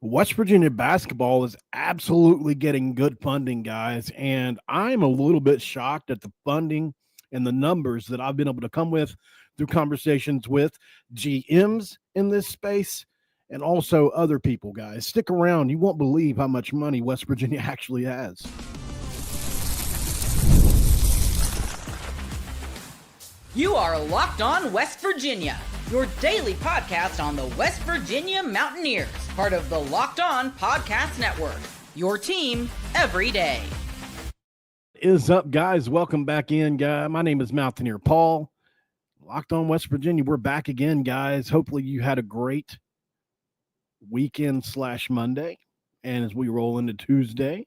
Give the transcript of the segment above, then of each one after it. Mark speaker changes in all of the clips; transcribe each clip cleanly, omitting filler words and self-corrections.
Speaker 1: West Virginia basketball is absolutely getting good funding, guys, and I'm a little bit shocked at the funding and the numbers that I've been able to come with through conversations with GMs in this space and also other people, guys. Stick around. You won't believe how much money West Virginia actually has.
Speaker 2: You are Locked On West Virginia, your daily podcast on the West Virginia Mountaineers, part of the Locked On Podcast Network, your team every day.
Speaker 1: Is up, guys? Welcome back in, guys. My name is Mountaineer Paul. Locked On West Virginia. We're back again, guys. Hopefully you had a great weekend / Monday, and as we roll into Tuesday,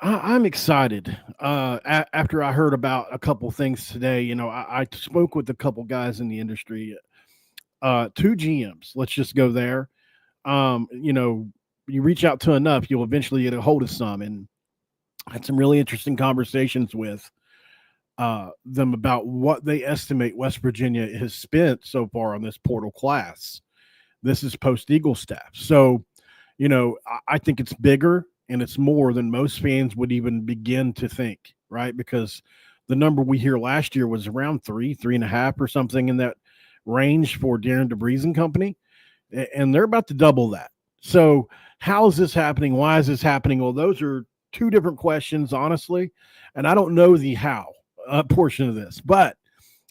Speaker 1: I'm excited. After I heard about a couple things today, I spoke with a couple guys in the industry, two GMs. Let's just go there. You reach out to enough, you'll eventually get a hold of some, and I had some really interesting conversations with them about what they estimate West Virginia has spent so far on this portal class. This is post-Eagle staff. So, I think it's bigger and it's more than most fans would even begin to think, right? Because the number we hear last year was around 3.5 or something in that range for Darren DeBreeze and company. And they're about to double that. So how is this happening? Why is this happening? Well, those are two different questions, honestly. And I don't know the how portion of this, but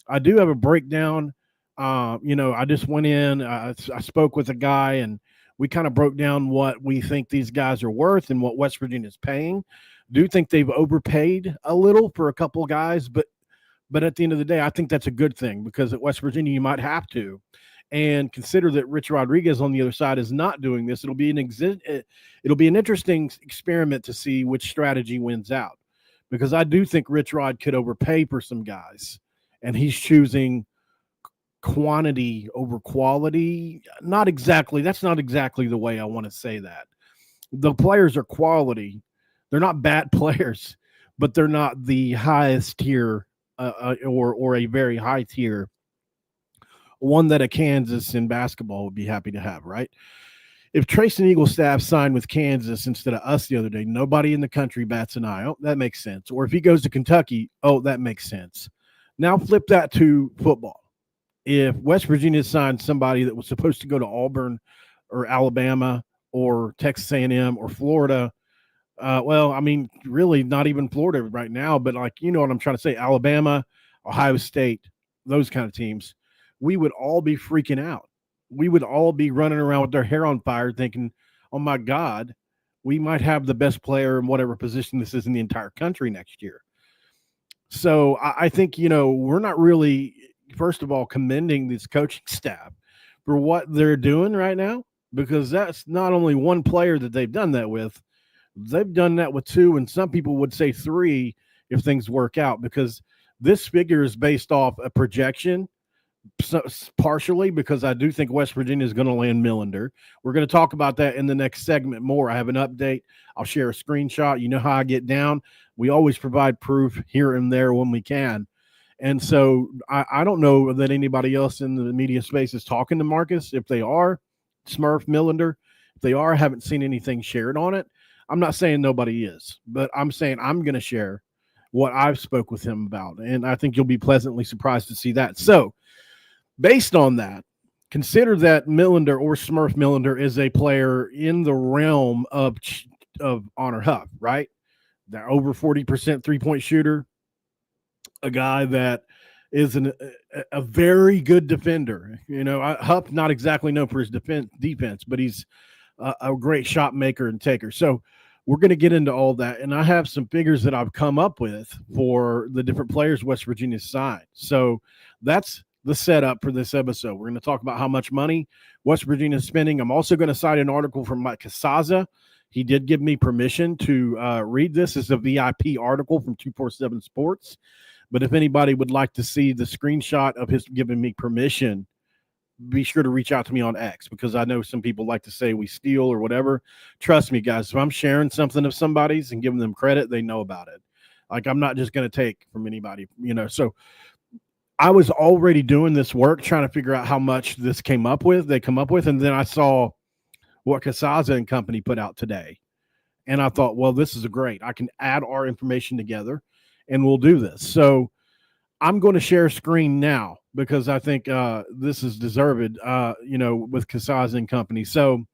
Speaker 1: I do have a breakdown. I just went in, I spoke with a guy, and we kind of broke down what we think these guys are worth and what West Virginia is paying. Do think they've overpaid a little for a couple of guys, but at the end of the day, I think that's a good thing, because at West Virginia you might have to. And consider that Rich Rodriguez on the other side is not doing this. It'll be an interesting experiment to see which strategy wins out, because I do think Rich Rod could overpay for some guys, and he's choosing quantity over quality. That's not exactly the way I want to say that. The players are quality. They're not bad players, but they're not the highest tier or a very high tier one that a Kansas in basketball would be happy to have, right? If Trace and Eagle staff signed with Kansas instead of us the other day, nobody in the country bats an eye. Oh, that makes sense. Or if he goes to Kentucky, oh, that makes sense. Now flip that to football. If West Virginia signed somebody that was supposed to go to Auburn or Alabama or Texas A&M or Florida, really not even Florida right now, but what I'm trying to say, Alabama, Ohio State, those kind of teams, we would all be freaking out. We would all be running around with their hair on fire thinking, oh my God, we might have the best player in whatever position this is in the entire country next year. So I think, we're not really, first of all, commending this coaching staff for what they're doing right now, because that's not only one player that they've done that with. They've done that with two, and some people would say three if things work out, because this figure is based off a projection, partially because I do think West Virginia is going to land Millender. We're going to talk about that in the next segment more. I have an update. I'll share a screenshot. You know how I get down. We always provide proof here and there when we can. And so I don't know that anybody else in the media space is talking to Marcus. If they are, Smurf, Millender, if they are, I haven't seen anything shared on it. I'm not saying nobody is, but I'm saying I'm going to share what I've spoke with him about. And I think you'll be pleasantly surprised to see that. So based on that, consider that Millender or Smurf Millender is a player in the realm of Honor Huff, right? They're over 40% three-point shooter, a guy that is a very good defender. Huff not exactly known for his defense, but he's a great shot maker and taker. So we're going to get into all that, and I have some figures that I've come up with for the different players West Virginia signed. So that's the setup for this episode. We're going to talk about how much money West Virginia is spending. I'm also going to cite an article from Mike Casaza. He did give me permission to read this. It's a VIP article from 247 Sports. But if anybody would like to see the screenshot of his giving me permission, be sure to reach out to me on X, because I know some people like to say we steal or whatever. Trust me, guys, if I'm sharing something of somebody's and giving them credit, they know about it. Like, I'm not just going to take from anybody, So I was already doing this work trying to figure out how much they come up with, and then I saw what Casaza and company put out today. And I thought, well, this is great. I can add our information together and we'll do this. So I'm going to share screen now because I think this is deserved, with Casaza and company. So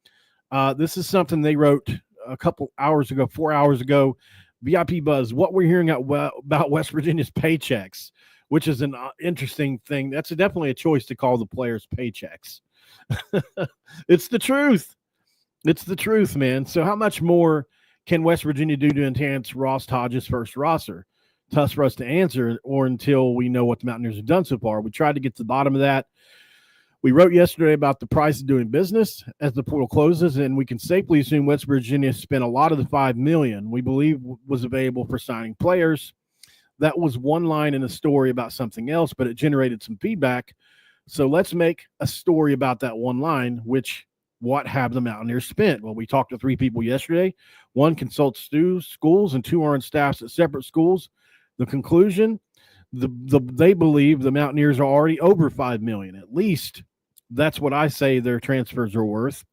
Speaker 1: this is something they wrote a couple hours ago, 4 hours ago. VIP Buzz, what we're hearing about West Virginia's paychecks, which is an interesting thing. That's definitely a choice to call the players paychecks. It's the truth. It's the truth, man. So how much more can West Virginia do to enhance Ross Hodge's first roster? Tough for us to answer, or until we know what the Mountaineers have done so far. We tried to get to the bottom of that. We wrote yesterday about the price of doing business as the portal closes, and we can safely assume West Virginia spent a lot of the $5 million we believe was available for signing players. That was one line in a story about something else, but it generated some feedback. So let's make a story about that one line, which what have the Mountaineers spent? Well, we talked to 3 people yesterday. 1 consults schools and 2 are on staffs at separate schools. The conclusion, they believe the Mountaineers are already over $5 million. At least that's what I say their transfers are worth.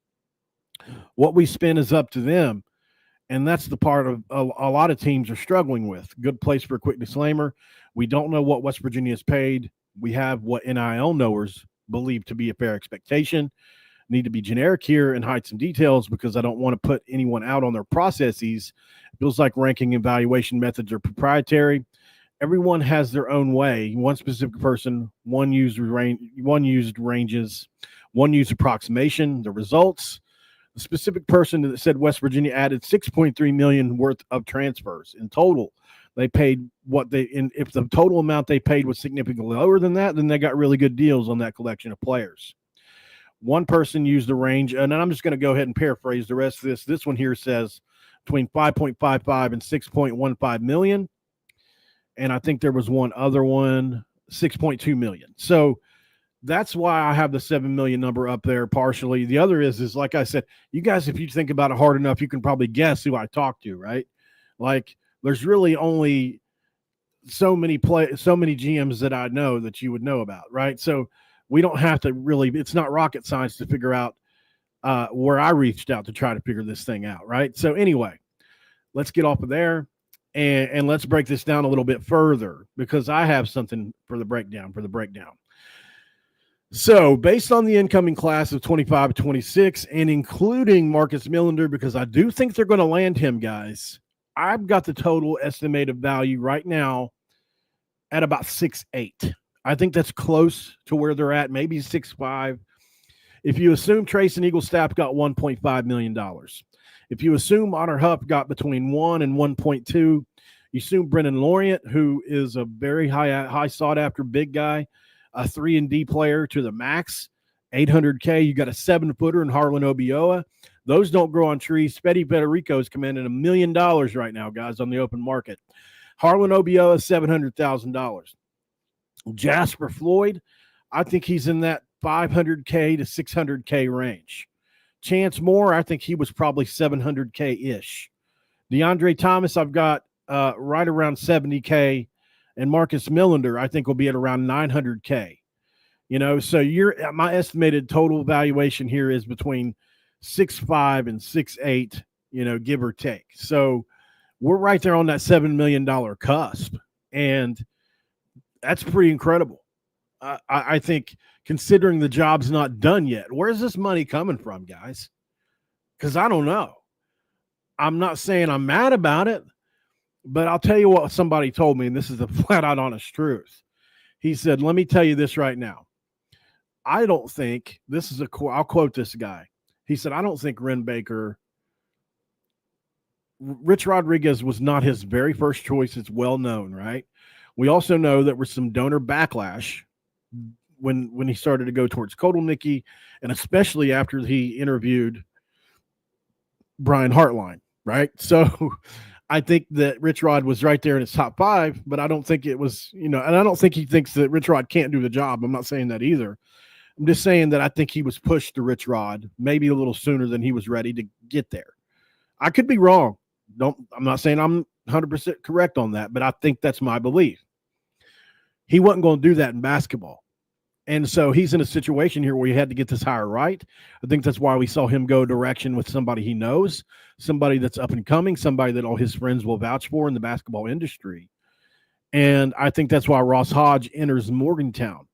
Speaker 1: What we spend is up to them. And that's the part of a lot of teams are struggling with. Good place for a quick disclaimer. We don't know what West Virginia has paid. We have what NIL knowers believe to be a fair expectation. Need to be generic here and hide some details because I don't want to put anyone out on their processes. It feels like ranking and evaluation methods are proprietary. Everyone has their own way. One specific person, one used ranges, one used approximation, the results. The specific person that said West Virginia added $6.3 million worth of transfers in total. They paid if the total amount they paid was significantly lower than that, then they got really good deals on that collection of players. One person used the range, and I'm just going to go ahead and paraphrase the rest of this. This one here says between 5.55 and 6.15 million. And I think there was one other one, 6.2 million. So that's why I have the 7 million number up there partially. The other is like I said, you guys, if you think about it hard enough, you can probably guess who I talked to, right? Like there's really only so many GMs that I know that you would know about, right? So we don't have to really, it's not rocket science to figure out where I reached out to try to figure this thing out, right? So anyway, let's get off of there and let's break this down a little bit further because I have something for the breakdown. So based on the incoming class of 25-26 and including Marcus Millender, because I do think they're going to land him, guys, I've got the total estimated value right now at about 6.8. I think that's close to where they're at, maybe 6.5. If you assume Trace and Eagle Staff got $1.5 million, if you assume Honor Huff got between 1 and 1.2, you assume Brennan Lorient, who is a very high sought after big guy, a 3-and-D player to the max, $800K. You got a 7-footer in Harlan Obioa. Those don't grow on trees. Spetty Federico is commanding $1 million right now, guys, on the open market. Harlan Obioa, $700,000. Jasper Floyd, I think he's in that $500K to $600K range. Chance Moore, I think he was probably $700K-ish. DeAndre Thomas, I've got right around $70K. And Marcus Millender, I think, will be at around $900K. So my estimated total valuation here is between 6.5 and 6.8, give or take. So we're right there on that $7 million cusp. And that's pretty incredible. I think considering the job's not done yet, where's this money coming from, guys? Because I don't know. I'm not saying I'm mad about it, but I'll tell you what somebody told me, and this is a flat-out honest truth. He said, let me tell you this right now. I don't think – I'll quote this guy. He said, I don't think Rich Rodriguez was not his very first choice. It's well known, right? We also know that was some donor backlash when he started to go towards Kotelnicki, and especially after he interviewed Brian Hartline, right? So I think that Rich Rod was right there in his top 5, but I don't think it was, and I don't think he thinks that Rich Rod can't do the job. I'm not saying that either. I'm just saying that I think he was pushed to Rich Rod maybe a little sooner than he was ready to get there. I could be wrong. I'm not saying I'm 100% correct on that, but I think that's my belief. He wasn't going to do that in basketball. And so he's in a situation here where he had to get this hire right. I think that's why we saw him go direction with somebody he knows, somebody that's up and coming, somebody that all his friends will vouch for in the basketball industry. And I think that's why Ross Hodge enters Morgantown.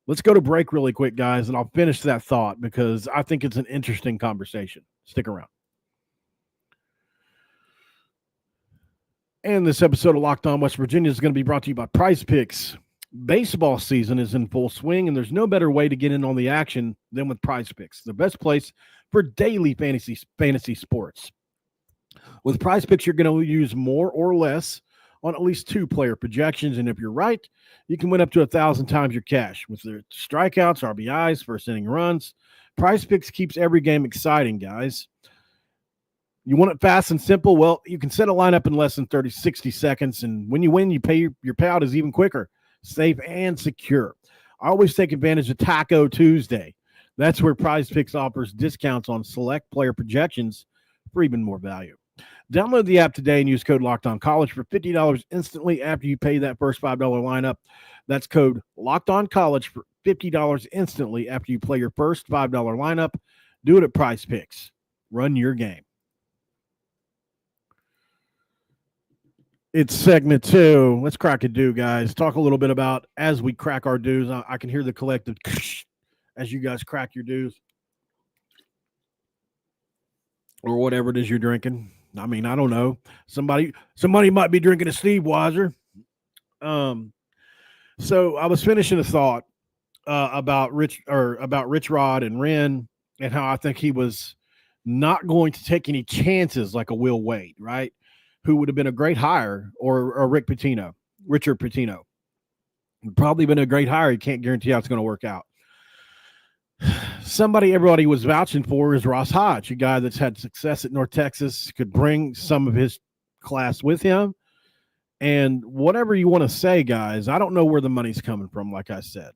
Speaker 1: Let's go to break really quick, guys, and I'll finish that thought because I think it's an interesting conversation. Stick around. And this episode of Locked On West Virginia is going to be brought to you by Prize Picks. Baseball season is in full swing, and there's no better way to get in on the action than with Prize Picks, the best place for daily fantasy sports. With Prize Picks, you're going to use more or less on at least 2 player projections, and if you're right, you can win up to 1,000 times your cash. With their strikeouts, RBIs, first inning runs, Prize Picks keeps every game exciting, guys. You want it fast and simple? Well, you can set a lineup in less than 60 seconds, and when you win, you pay your payout is even quicker, safe, and secure. I always take advantage of Taco Tuesday. That's where Prize Picks offers discounts on select player projections for even more value. Download the app today and use code LOCKEDONCollege for $50 instantly after you pay that first $5 lineup. That's code LOCKEDONCollege for $50 instantly after you play your first $5 lineup. Do it at Prize Picks. Run your game. It's segment 2. Let's crack a do, guys. Talk a little bit about as we crack our do's. I can hear the collective as you guys crack your do's or whatever it is you're drinking. I mean, I don't know. Somebody might be drinking a Steve Weiser. So I was finishing a thought about Rich Rod and Wren and how I think he was not going to take any chances like a Will Wade, right? Who would have been a great hire, or Richard Pitino. Probably been a great hire. You can't guarantee how it's going to work out. Somebody everybody was vouching for is Ross Hodge, a guy that's had success at North Texas, could bring some of his class with him. And whatever you want to say, guys, I don't know where the money's coming from, like I said.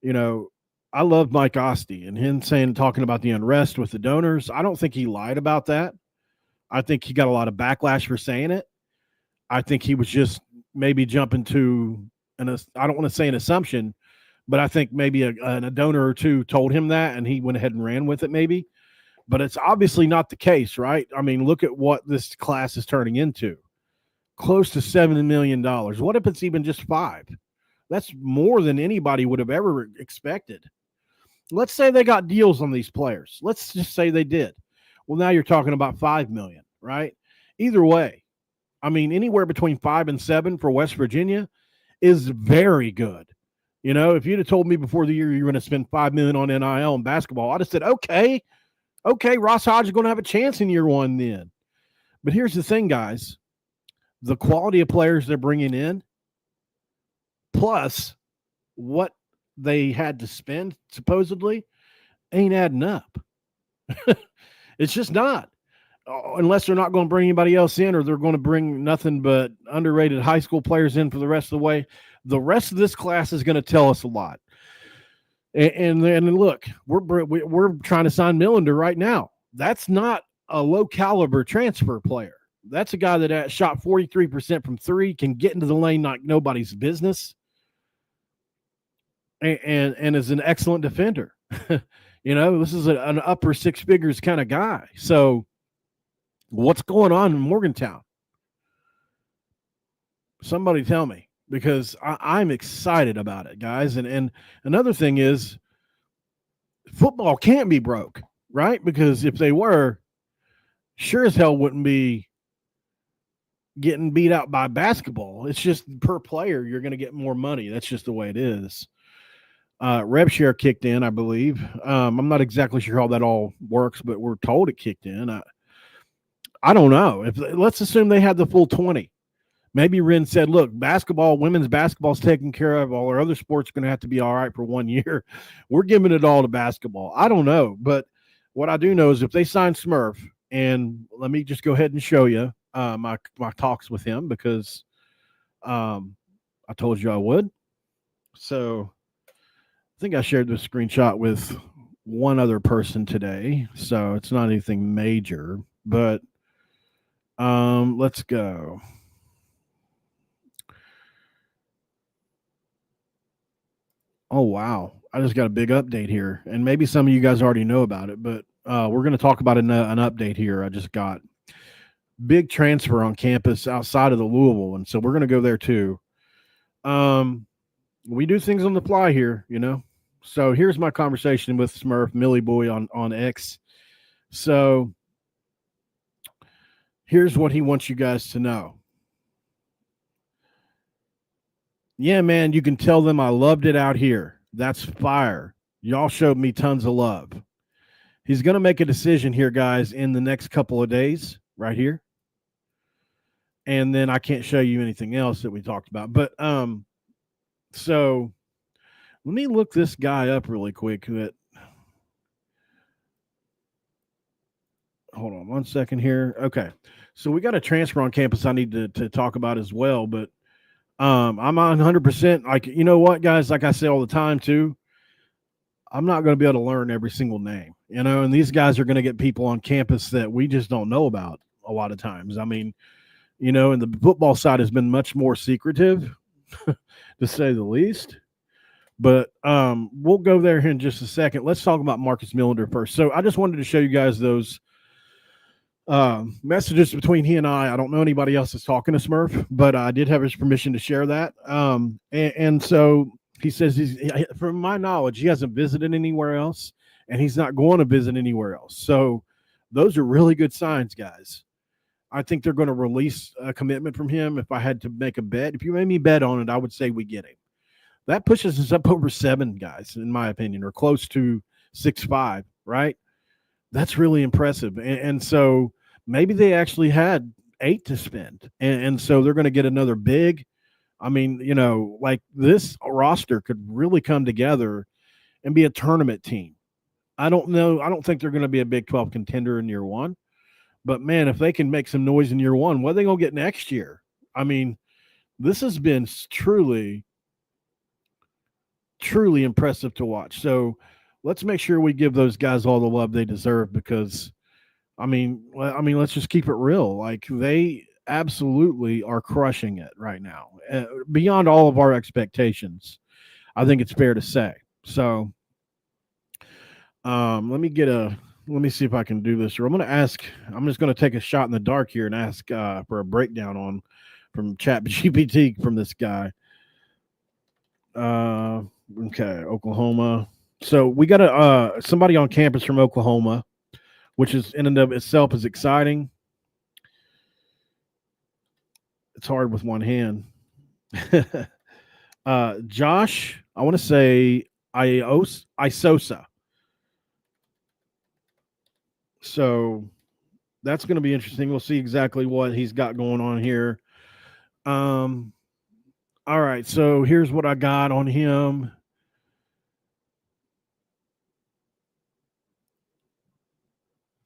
Speaker 1: You know, I love Mike Oste and him talking about the unrest with the donors. I don't think he lied about that. I think he got a lot of backlash for saying it. I think he was just maybe jumping to I don't want to say an assumption, but I think maybe a donor or two told him that, and he went ahead and ran with it maybe. But it's obviously not the case, right? I mean, look at what this class is turning into. Close to $7 million. What if it's even just $5 million? That's more than anybody would have ever expected. Let's say they got deals on these players. Let's just say they did. Well, now you're talking about $5 million, right? Either way, I mean, anywhere between 5 and 7 for West Virginia is very good. You know, if you'd have told me before the year you're going to spend $5 million on NIL and basketball, I'd have said, okay, Ross Hodge is going to have a chance in year 1 then. But here's the thing, guys. The quality of players they're bringing in, plus what they had to spend, supposedly, ain't adding up. It's just not. Unless they're not going to bring anybody else in, or they're going to bring nothing but underrated high school players in for the rest of the way. The rest of this class is going to tell us a lot. And look, we're trying to sign Millender right now. That's not a low caliber transfer player. That's a guy that shot 43% from 3, can get into the lane like nobody's business, and is an excellent defender. You know, this is an upper 6 figures kind of guy. So what's going on in Morgantown? Somebody tell me, because I'm excited about it, guys. And another thing is football can't be broke, right? Because if they were, sure as hell wouldn't be getting beat out by basketball. It's just per player, you're going to get more money. That's just the way it is. Rev share kicked in, I believe. I'm not exactly sure how that all works, but we're told it kicked in. I don't know. Let's assume they had the full 20. Maybe Wren said, look, women's basketball is taken care of. All our other sports are going to have to be all right for 1 year. We're giving it all to basketball. I don't know. But what I do know is if they sign Smurf, and let me just go ahead and show you my talks with him, because I told you I would. So I think I shared this screenshot with one other person today, so it's not anything major, but let's go. Oh, wow. I just got a big update here, and maybe some of you guys already know about it, but we're going to talk about an update here. I just got big transfer on campus outside of the Louisville, and so we're going to go there too. We do things on the fly here, you know. So here's my conversation with Smurf Millie Boy on X. So here's what he wants you guys to know. Yeah, man, you can tell them I loved it out here. That's fire. Y'all showed me tons of love. He's going to make a decision here, guys, in the next couple of days, right here. And then I can't show you anything else that we talked about. But so let me look this guy up really quick. Hold on one second here. Okay. So we got a transfer on campus I need to talk about as well. But I'm 100%. Like, you know what, guys? Like I say all the time, too, I'm not going to be able to learn every single name, you know, and these guys are going to get people on campus that we just don't know about a lot of times. I mean, you know, and the football side has been much more secretive, to say the least. But we'll go there in just a second. Let's talk about Marcus Millender first. So I just wanted to show you guys those messages between he and I. I don't know anybody else that's talking to Smurf, but I did have his permission to share that. And so he says from my knowledge, he hasn't visited anywhere else, and he's not going to visit anywhere else. So those are really good signs, guys. I think they're going to release a commitment from him. If I had to make a bet, if you made me bet on it, I would say we get him. That pushes us up over 7 guys, in my opinion, or close to 6'5", right? That's really impressive. And so maybe they actually had 8 to spend. And so they're going to get another big. I mean, you know, like this roster could really come together and be a tournament team. I don't know. I don't think they're going to be a Big 12 contender in year one. But, man, if they can make some noise in year one, what are they going to get next year? I mean, this has been truly impressive to watch. So let's make sure we give those guys all the love they deserve because, I mean, let's just keep it real. Like, they absolutely are crushing it right now, beyond all of our expectations. I think it's fair to say. So let me see if I can do this. Or I'm just going to take a shot in the dark here and ask for a breakdown from ChatGPT from this guy. Okay, Oklahoma. So we got somebody on campus from Oklahoma, which is in and of itself is exciting. It's hard with one hand. Josh, I want to say Isosa. So that's going to be interesting. We'll see exactly what he's got going on here. All right, so here's what I got on him.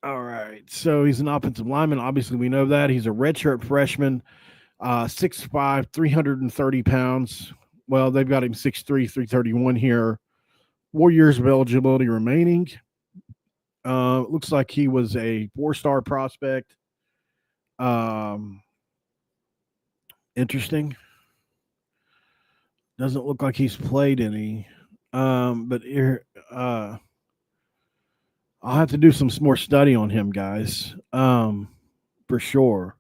Speaker 1: All right, so he's an offensive lineman. Obviously, we know that. He's a redshirt freshman, 6'5", 330 pounds. Well, they've got him 6'3", 331 here. 4 years of eligibility remaining. Looks like he was a 4-star prospect. Interesting. Doesn't look like he's played any. But here, I'll have to do some more study on him, guys. For sure.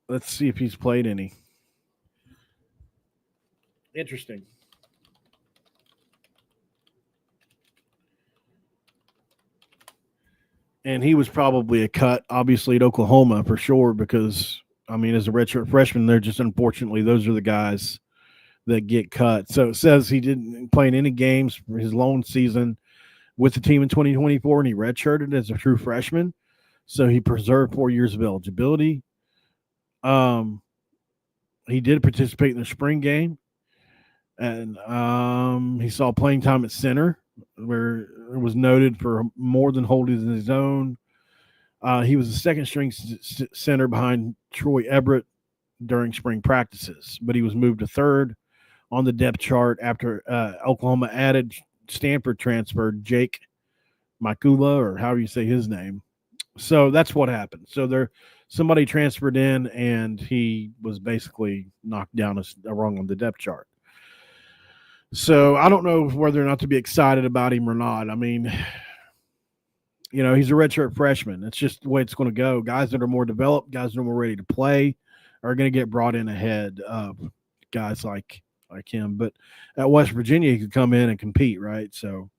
Speaker 1: Let's see if he's played any. Interesting. And he was probably a cut, obviously, at Oklahoma for sure, because, I mean, as a redshirt freshman, they're just, unfortunately, those are the guys that get cut. So it says he didn't play in any games for his lone season with the team in 2024, and he redshirted as a true freshman. So he preserved 4 years of eligibility. He did participate in the spring game, and he saw playing time at center, where it was noted for more than holding his own. He was a second-string center behind Troy Everett during spring practices, but he was moved to third on the depth chart after Oklahoma added Stanford transfer Jake Mikula, or however you say his name. So that's what happened. So somebody transferred in, and he was basically knocked down a rung on the depth chart. So I don't know whether or not to be excited about him or not. I mean, he's a redshirt freshman. That's just the way it's going to go. Guys that are more developed, guys that are more ready to play, are going to get brought in ahead of guys like him. But at West Virginia, he could come in and compete, right? So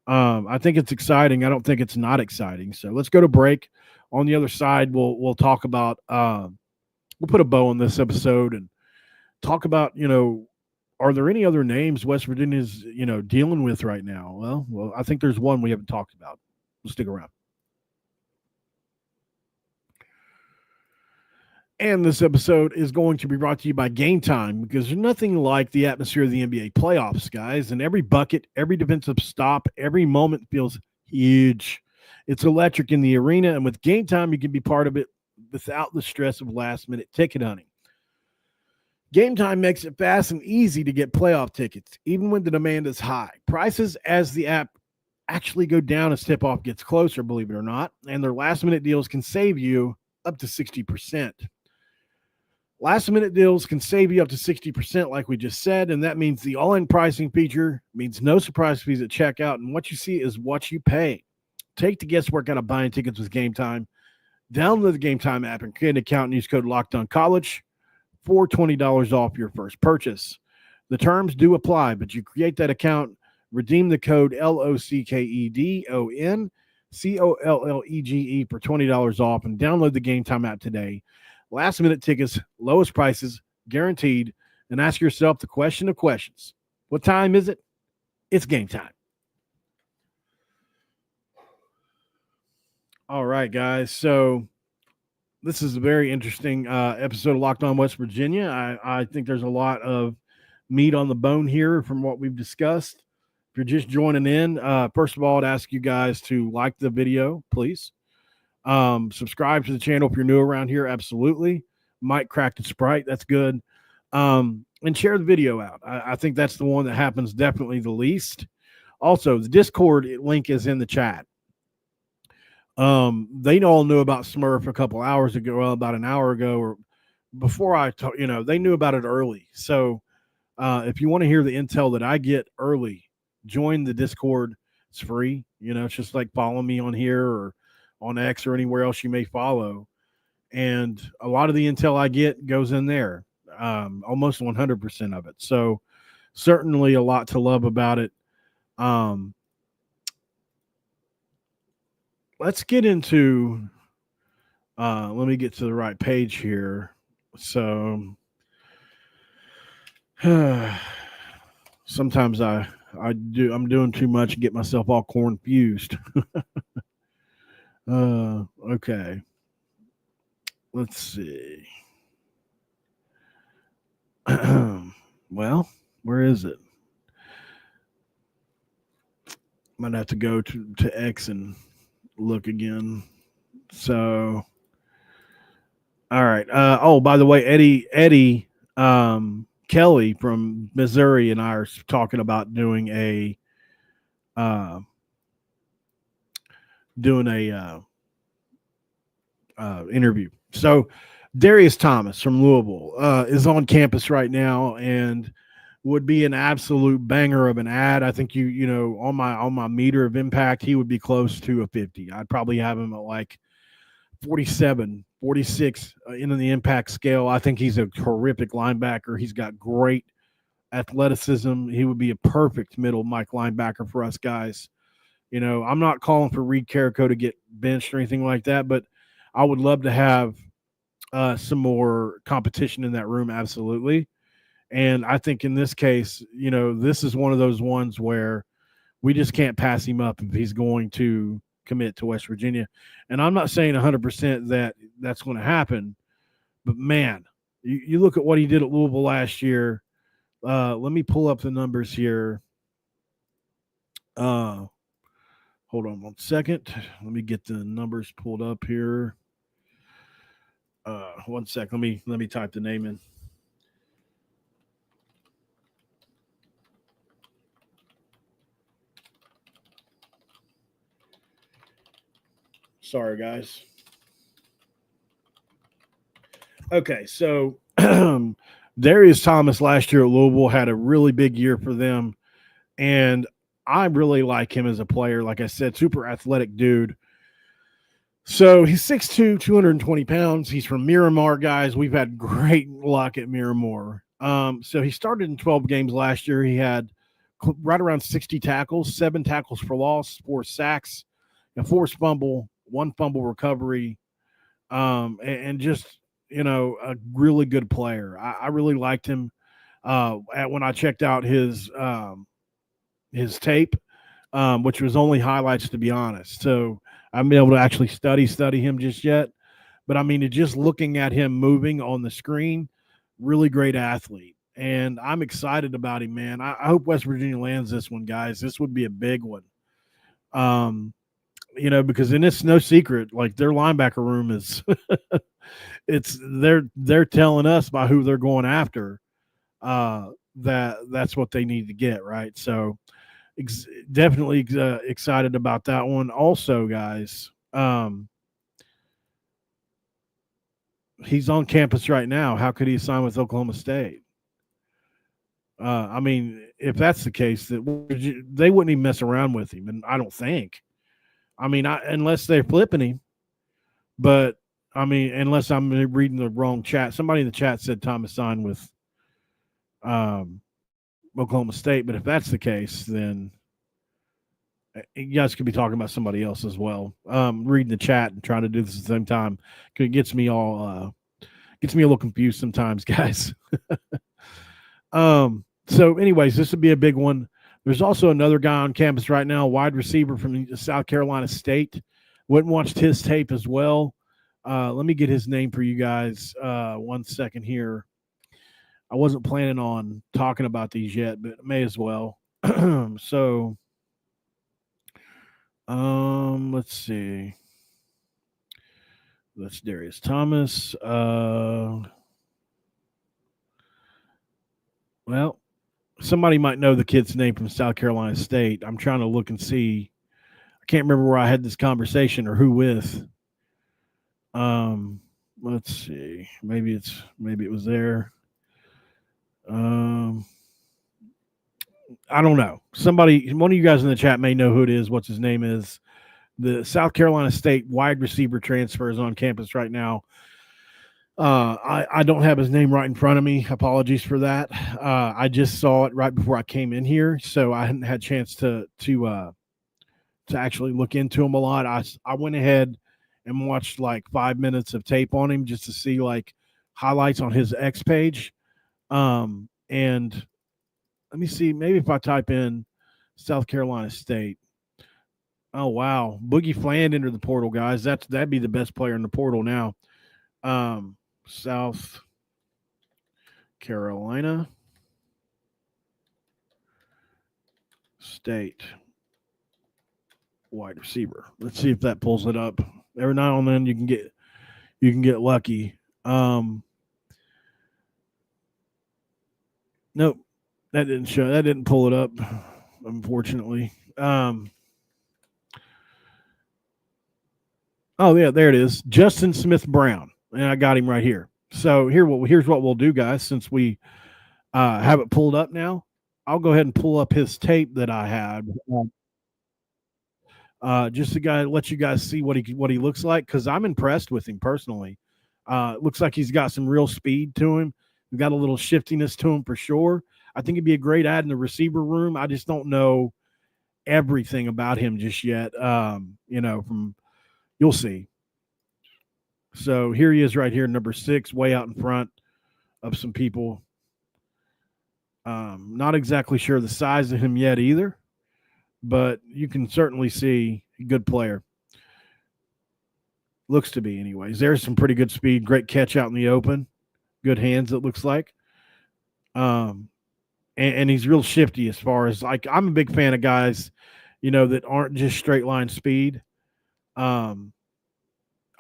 Speaker 1: I think it's exciting. I don't think it's not exciting. So let's go to break. On the other side, we'll talk about we'll put a bow on this episode and talk about are there any other names West Virginia's dealing with right now? Well, I think there's one we haven't talked about. We'll stick around. And this episode is going to be brought to you by Game Time, because there's nothing like the atmosphere of the NBA playoffs, guys. And every bucket, every defensive stop, every moment feels huge. It's electric in the arena, and with Game Time, you can be part of it without the stress of last-minute ticket hunting. Game Time makes it fast and easy to get playoff tickets, even when the demand is high. Prices, as the app actually go down as tip-off gets closer, believe it or not, and their last-minute deals can save you up to 60%. Last-minute deals can save you up to 60%, like we just said, and that means the all-in pricing feature means no surprise fees at checkout, and what you see is what you pay. Take the guesswork out of buying tickets with Game Time. Download the Game Time app and create an account and use code LOCKEDONCollege for $20 off your first purchase. The terms do apply, but you create that account, redeem the code LOCKEDONCOLLEGE for $20 off, and download the Game Time app today. Last-minute tickets, lowest prices, guaranteed, and ask yourself the question of questions. What time is it? It's game time. All right, guys. So this is a very interesting episode of Locked On West Virginia. I think there's a lot of meat on the bone here from what we've discussed. If you're just joining in, first of all, I'd ask you guys to like the video, please. Subscribe to the channel if you're new around here. Absolutely. Might crack the Sprite. That's good. And share the video out. I think that's the one that happens definitely the least. Also, the Discord link is in the chat. They all knew about Smurf a couple hours ago, well, about an hour ago, or before they knew about it early. So if you want to hear the intel that I get early, join the Discord. It's free. It's just like follow me on here or on X or anywhere else you may follow. And a lot of the intel I get goes in there, almost 100% of it. So certainly a lot to love about it. Let's get into, let me get to the right page here. So sometimes I'm doing too much and get myself all confused. Okay. Let's see. Well, where is it? Might have to go to X and look again. So, all right. By the way, Eddie Kelly from Missouri and I are talking about doing a interview. So Darius Thomas from Louisville is on campus right now and would be an absolute banger of an ad. I think on my meter of impact, he would be close to a 50. I'd probably have him at like 47, 46 in the impact scale. I think he's a terrific linebacker. He's got great athleticism. He would be a perfect middle Mike linebacker for us guys. I'm not calling for Reed Carrico to get benched or anything like that, but I would love to have some more competition in that room. Absolutely. And I think in this case, this is one of those ones where we just can't pass him up if he's going to commit to West Virginia. And I'm not saying 100% that that's going to happen, but man, you look at what he did at Louisville last year. Let me pull up the numbers here. Hold on one second. Let me get the numbers pulled up here. One sec. Let me type the name in. Sorry, guys. Okay, so Darius Thomas last year at Louisville had a really big year for them, and I really like him as a player. Like I said, super athletic dude. So he's 6'2", 220 pounds. He's from Miramar, guys. We've had great luck at Miramar. So he started in 12 games last year. He had right around 60 tackles, 7 tackles for loss, 4 sacks, a forced fumble, 1 fumble recovery, and just, a really good player. I really liked him when I checked out his tape, which was only highlights, to be honest. So I haven't been able to actually study him just yet. But I mean, just looking at him moving on the screen, really great athlete. And I'm excited about him, man. I hope West Virginia lands this one, guys. This would be a big one. Because it's no secret, like their linebacker room is they're telling us by who they're going after, that's what they need to get, right? So definitely excited about that one. Also, guys, he's on campus right now. How could he sign with Oklahoma State? I mean, if that's the case, they wouldn't even mess around with him, and I don't think. I mean, unless they're flipping him, but I mean, unless I'm reading the wrong chat. Somebody in the chat said Thomas signed with Oklahoma State, but if that's the case, then you guys could be talking about somebody else as well. Reading the chat and trying to do this at the same time, it gets me a little confused sometimes, guys. So anyways, this would be a big one. There's also another guy on campus right now, wide receiver from South Carolina State. Went and watched his tape as well. Let me get his name for you guys. 1 second here. I wasn't planning on talking about these yet, but may as well. So, let's see. That's Darius Thomas. Well, somebody might know the kid's name from South Carolina State. I'm trying to look and see. I can't remember where I had this conversation or who with. Let's see. Maybe it was there. I don't know. One of you guys in the chat may know who it is, what his name is. The South Carolina State wide receiver transfer is on campus right now. I don't have his name right in front of me. Apologies for that. I just saw it right before I came in here, so I hadn't had a chance to actually look into him a lot. I went ahead and watched like 5 minutes of tape on him just to see like highlights on his X page. And let me see, maybe if I type in South Carolina State. Oh wow, Boogie Fland entered the portal, guys. That'd be the best player in the portal now. South Carolina State wide receiver. Let's see if that pulls it up. Every now and then you can get lucky. Nope, that didn't show. That didn't pull it up, unfortunately. Oh yeah, there it is. Justin Smith Brown, and I got him right here. So here's what we'll do, guys. Since we have it pulled up now, I'll go ahead and pull up his tape that I had. Just to let you guys see what he looks like, because I'm impressed with him personally. Looks like he's got some real speed to him. He's got a little shiftiness to him for sure. I think he'd be a great add in the receiver room. I just don't know everything about him just yet. You'll see. So here he is right here, number 6, way out in front of some people. Not exactly sure the size of him yet either, but you can certainly see a good player. Looks to be anyways. There's some pretty good speed, great catch out in the open. Good hands, it looks like. And he's real shifty as far as, like, I'm a big fan of guys, that aren't just straight line speed. I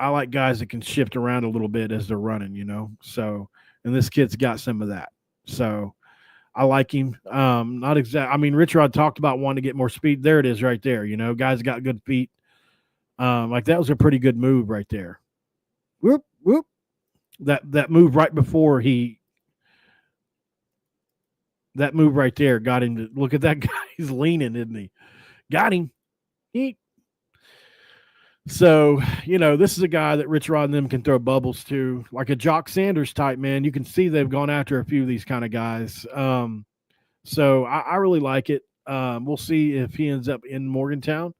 Speaker 1: like guys that can shift around a little bit as they're running, So, and this kid's got some of that. So I like him. Not exact. I mean, Richard talked about wanting to get more speed. There it is right there. Guys got good feet. Like that was a pretty good move right there. Whoop, whoop. That move right before that move right there got him to look at that guy. He's leaning, isn't he? Got him. So, this is a guy that Rich Rod and them can throw bubbles to, like a Jock Sanders type, man. You can see they've gone after a few of these kind of guys. So I really like it. We'll see if he ends up in Morgantown.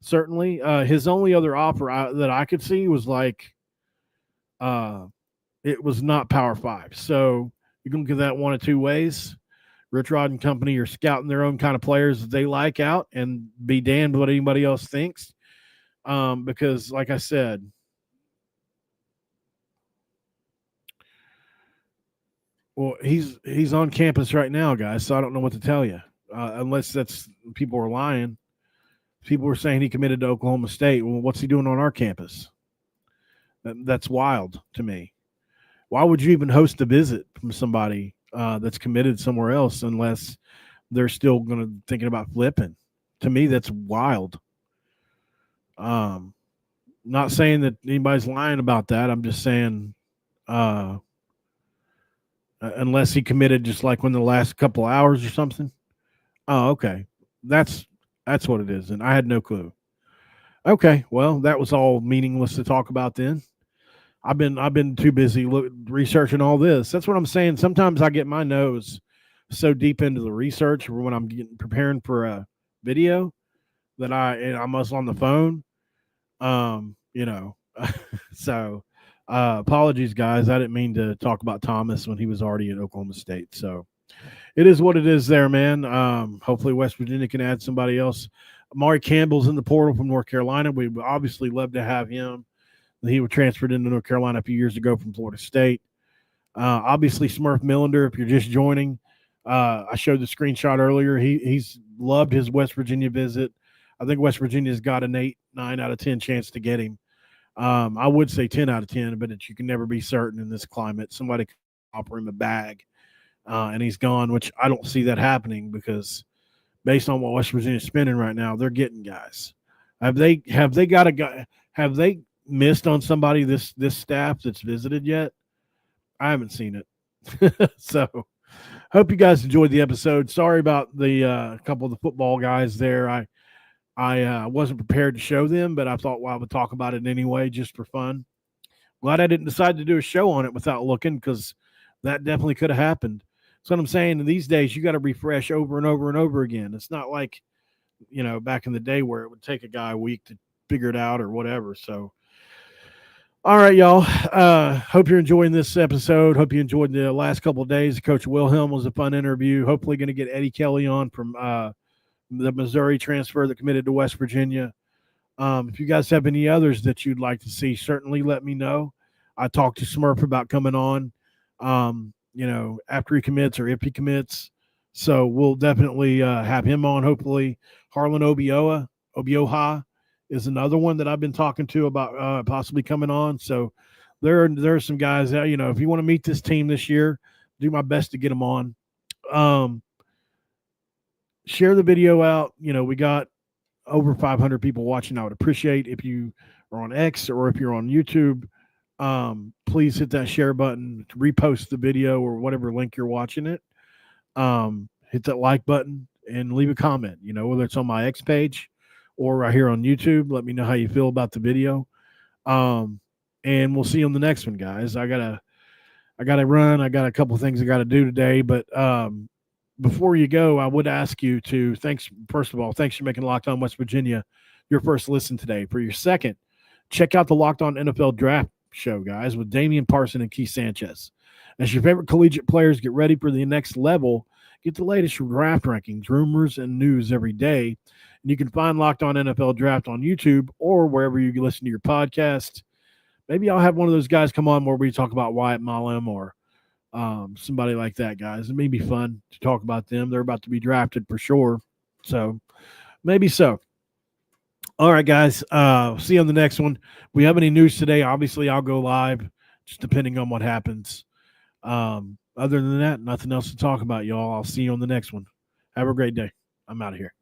Speaker 1: Certainly. His only other offer that I could see was like it was not Power 5. So you can get that one of two ways. Rich Rod and company are scouting their own kind of players that they like out, and be damned what anybody else thinks. Because, like I said, well, he's on campus right now, guys. So I don't know what to tell you, unless that's people are lying. People were saying he committed to Oklahoma State. Well, what's he doing on our campus? That's wild to me. Why would you even host a visit from somebody that's committed somewhere else unless they're still thinking about flipping? To me, that's wild. Not saying that anybody's lying about that. I'm just saying, unless he committed just like within the last couple of hours or something. Oh, okay. That's what it is. And I had no clue. Okay. Well, that was all meaningless to talk about then. I've been too busy researching all this. That's what I'm saying. Sometimes I get my nose so deep into the research when I'm preparing for a video that I'm also on the phone. So apologies, guys. I didn't mean to talk about Thomas when he was already at Oklahoma State. So it is what it is there, man. Hopefully West Virginia can add somebody else. Amari Campbell's in the portal from North Carolina. We would obviously love to have him. He was transferred into North Carolina a few years ago from Florida State. Obviously, Smurf Millender, if you're just joining, I showed the screenshot earlier. He's loved his West Virginia visit. I think West Virginia's got an 9 out of 10 chance to get him. I would say 10 out of 10, but you can never be certain in this climate. Somebody could offer him a bag, and he's gone, which I don't see that happening because based on what West Virginia's spending right now, they're getting guys. Have they got a guy? Have they missed on somebody this staff that's visited yet? I haven't seen it. So hope you guys enjoyed the episode. Sorry about the couple of the football guys there. I wasn't prepared to show them, but I thought, well, I would talk about it anyway, just for fun. Glad I didn't decide to do a show on it without looking, because that definitely could have happened. So what I'm saying, in these days, you got to refresh over and over and over again. It's not like, back in the day where it would take a guy a week to figure it out or whatever. So, all right, y'all. Hope you're enjoying this episode. Hope you enjoyed the last couple of days. Coach Wilhelm was a fun interview. Hopefully going to get Eddie Kelly on from the Missouri transfer that committed to West Virginia. If you guys have any others that you'd like to see, certainly let me know. I talked to Smurf about coming on, after he commits or if he commits. So we'll definitely have him on, hopefully. Harlan Obioha is another one that I've been talking to about possibly coming on. So there are some guys that, if you want to meet this team this year, do my best to get them on. Share the video out. We got over 500 people watching. I would appreciate if you are on X or if you're on YouTube, please hit that share button to repost the video or whatever link you're watching it. Hit that like button and leave a comment, whether it's on my X page or right here on YouTube. Let me know how you feel about the video. And we'll see you on the next one, guys. I gotta run. I got a couple of things I got to do today, but before you go, I would ask you to first of all, thanks for making Locked On West Virginia your first listen today. For your second, check out the Locked On NFL Draft Show, guys, with Damian Parson and Keith Sanchez. As your favorite collegiate players get ready for the next level, get the latest draft rankings, rumors, and news every day. And you can find Locked On NFL Draft on YouTube or wherever you listen to your podcast. Maybe I'll have one of those guys come on where we talk about Wyatt Malum or somebody like that, guys. It may be fun to talk about them. They're about to be drafted for sure. So maybe so. All right, guys. See you on the next one. If we have any news today, obviously I'll go live, just depending on what happens. Other than that, nothing else to talk about, y'all. I'll see you on the next one. Have a great day. I'm out of here.